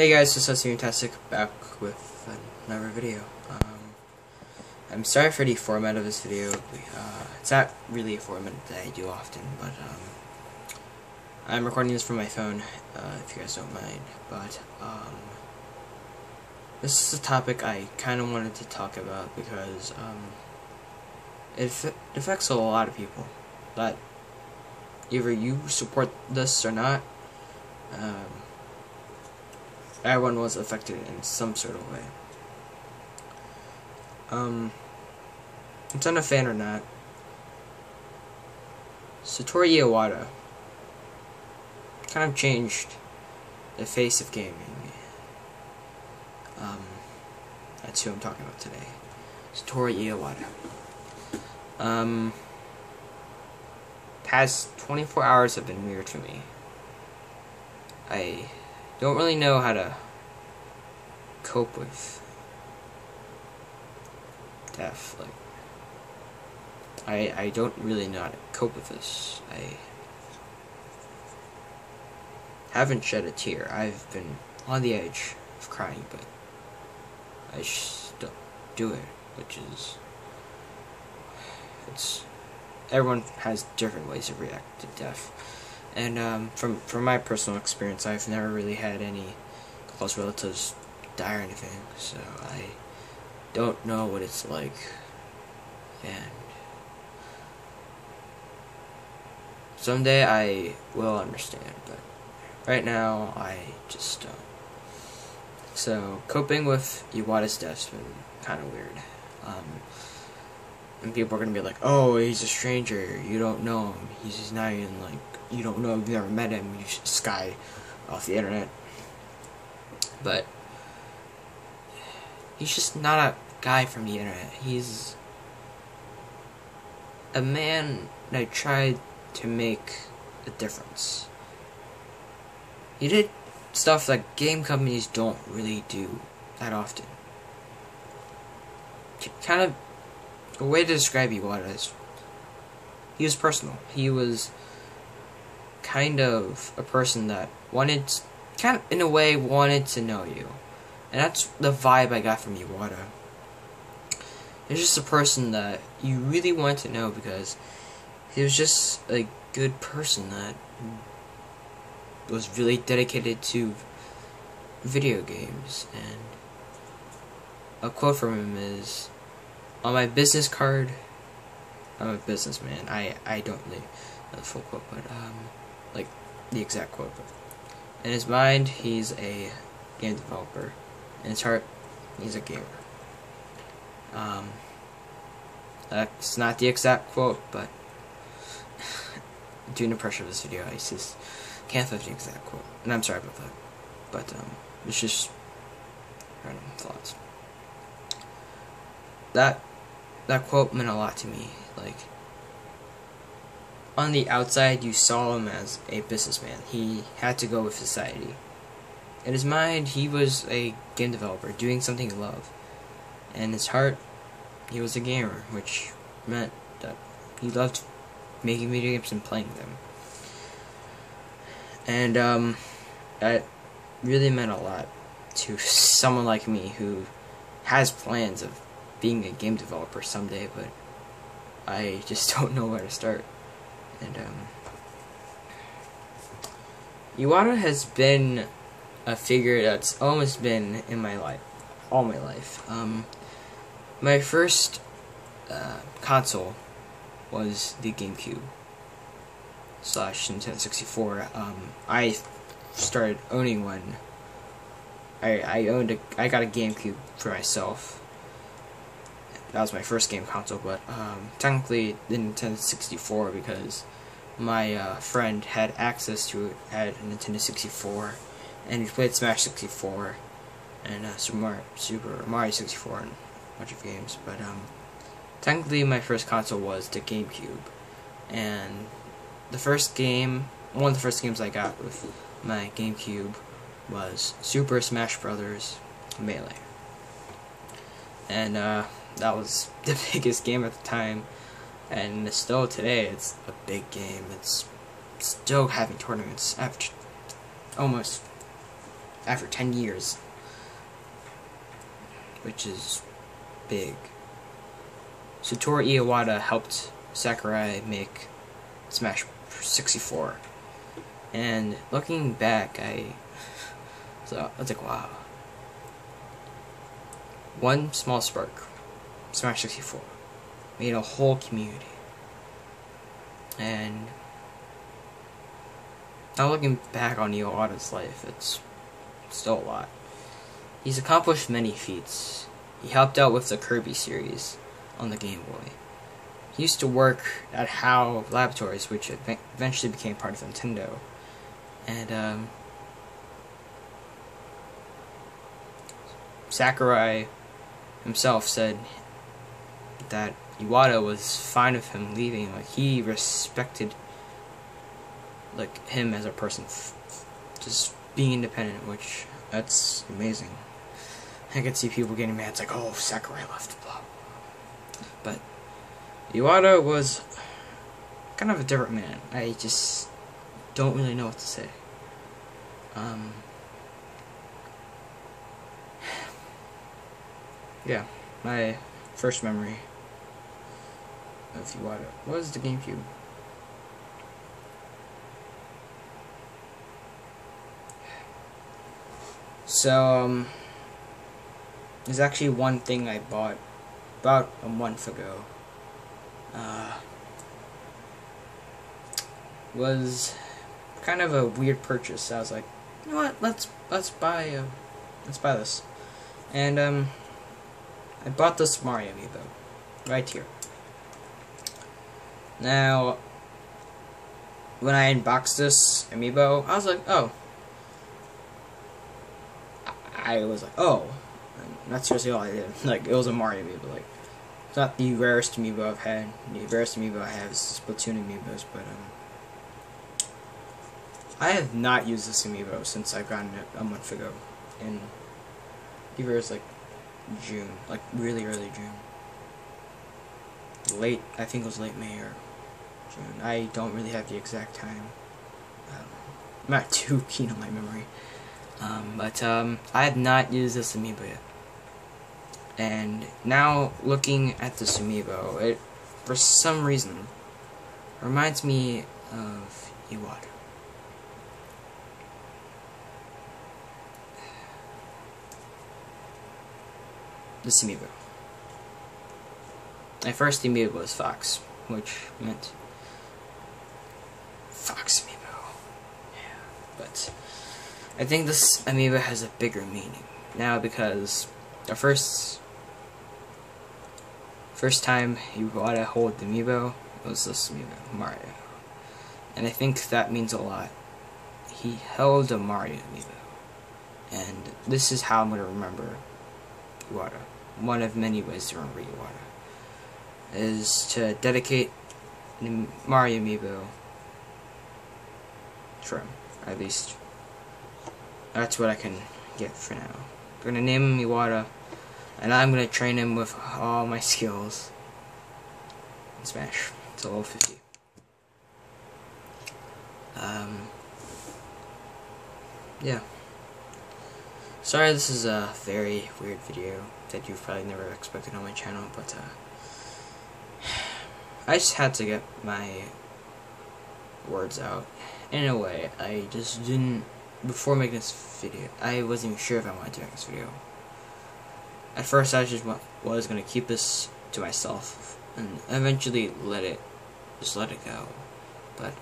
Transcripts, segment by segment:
Hey guys, this is Fantastic back with another video. I'm sorry for the format of this video. It's not really a format that I do often, but I'm recording this from my phone, if you guys don't mind. But this is a topic I kind of wanted to talk about because it affects a lot of people. That either you support this or not. Everyone was affected in some sort of way. It's not a fan or not. Satoru Iwata kind of changed the face of gaming. That's who I'm talking about today. Satoru Iwata. Past 24 hours have been weird for me. I don't really know how to cope with death. I don't really know how to cope with this. I haven't shed a tear. I've been on the edge of crying, but I just don't do it, which is, everyone has different ways to react to death. And from my personal experience, I've never really had any close relatives die or anything, so I don't know what it's like. And someday I will understand, but right now I just don't. So coping with Iwata's death's been kind of weird. And people are gonna be like, "Oh, he's a stranger. You don't know him. He's not even like." You don't know, you've never met him, you just this guy off the internet. But he's just not a guy from the internet. He's a man that tried to make a difference. He did stuff that game companies don't really do that often. Kind of a way to describe Iwata is he was personal. He was kind of a person that kind of in a way wanted to know you, and that's the vibe I got from Iwata. He's just a person that you really want to know because he was just a good person that was really dedicated to video games. And a quote from him is, "On my business card, I'm a businessman." I don't really know the full quote, but like the exact quote, but in his mind he's a game developer, in his heart he's a gamer. That's not the exact quote, but doing the pressure of this video I just can't find the exact quote, and I'm sorry about that, but it's just random thoughts. That quote meant a lot to me. Like, on the outside, you saw him as a businessman. He had to go with society. In his mind, he was a game developer, doing something he loved. And in his heart, he was a gamer, which meant that he loved making video games and playing them. And that really meant a lot to someone like me who has plans of being a game developer someday, but I just don't know where to start. And Iwata has been a figure that's almost been in my life, all my life. My first console was the GameCube / Nintendo 64. I started owning one. I got a GameCube for myself. That was my first game console, but technically the Nintendo 64 because my friend had access to it at a Nintendo 64, and we played Smash 64 and Super Mario 64 and a bunch of games. But technically my first console was the GameCube, and one of the first games I got with my GameCube was Super Smash Bros. Melee, and that was the biggest game at the time, and still today it's a big game. It's still having tournaments after almost after 10 years, which is big. Satoru Iwata helped Sakurai make Smash 64, and looking back, I was like, wow. One small spark, Smash 64, made a whole community. And now looking back on Iwata's life, it's still a lot. He's accomplished many feats. He helped out with the Kirby series on the Game Boy. He used to work at HAL Laboratories, which eventually became part of Nintendo. And Sakurai himself said that Iwata was fine with him leaving. Like, he respected like him as a person, just being independent, which that's amazing. I could see people getting mad. It's like, oh, Sakurai left, blah. But Iwata was kind of a different man. I just don't really know what to say. Yeah, my first memory of Iwata was the GameCube. So, there's actually one thing I bought about a month ago. Was kind of a weird purchase. I was like, you know what? Let's buy this. And I bought this Mario amiibo right here. Now, when I unboxed this amiibo, I was like, oh. I was like, oh. And that's seriously all I did. Like, it was a Mario amiibo. Like, it's not the rarest amiibo I've had. The rarest amiibo I have is Splatoon amiibos, but I have not used this amiibo since I've gotten it a month ago. In either it's like June, like really early June. I think it was late May or June. I don't really have the exact time. I'm not too keen on my memory. But I have not used this amiibo yet. And now looking at this amiibo, it for some reason reminds me of Iwata. This amiibo. My first amiibo was Fox, which meant Fox amiibo. Yeah, but I think this amiibo has a bigger meaning now because the first time you got to hold the amiibo was this amiibo, Mario, and I think that means a lot. He held a Mario amiibo, and this is how I'm gonna remember Iwata. One of many ways to remember Iwata is to dedicate the Mario amiibo for him. At least that's what I can get for now. I'm gonna name him Iwata, and I'm gonna train him with all my skills in Smash to level 50. Yeah. Sorry, this is a very weird video that you've probably never expected on my channel, but I just had to get my words out. In a way, I just didn't, before making this video, I wasn't even sure if I wanted to make this video. At first, I just was going to keep this to myself, and eventually let it go. But,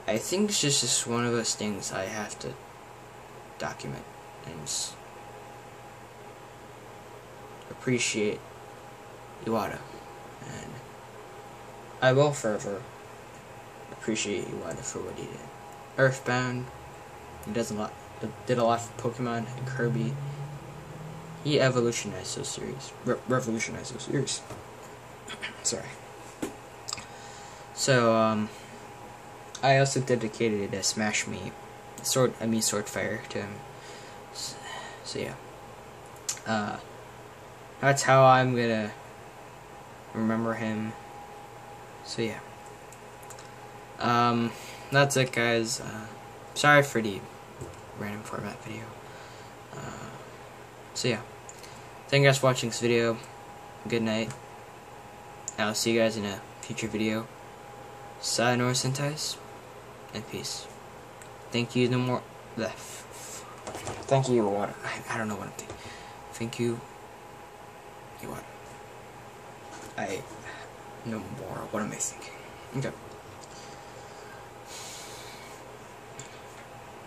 I think it's just one of those things I have to document and appreciate Iwata, and I will forever appreciate Iwata for what he did. Earthbound, he did a lot for Pokemon and Kirby. He evolutionized those series, revolutionized those series. Sorry. So I also dedicated a Smash Me Swordfire to him. So yeah. That's how I'm gonna remember him. So yeah. That's it, guys. Sorry for the random format video. So yeah, thank you guys for watching this video. Good night. I'll see you guys in a future video. Sayonara sentais, and peace. Thank you, no more. Thank you, Iwata. I don't know what I'm thinking. Thank you, Iwata. No more. What am I thinking? Okay.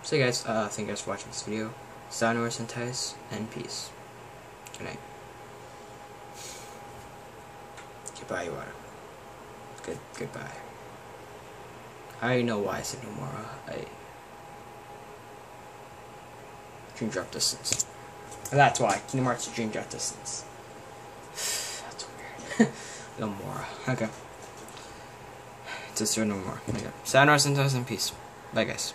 So guys, thank you guys for watching this video. Sayonara sentais, and peace. Good night. Goodbye, Iwata. Goodbye. I already know why I said no more. I dream drop distance. That's why. Kingdom Hearts dream drop distance. That's weird. No more. Okay. Just no more. Okay. Sayonara sentais, and peace. Bye guys.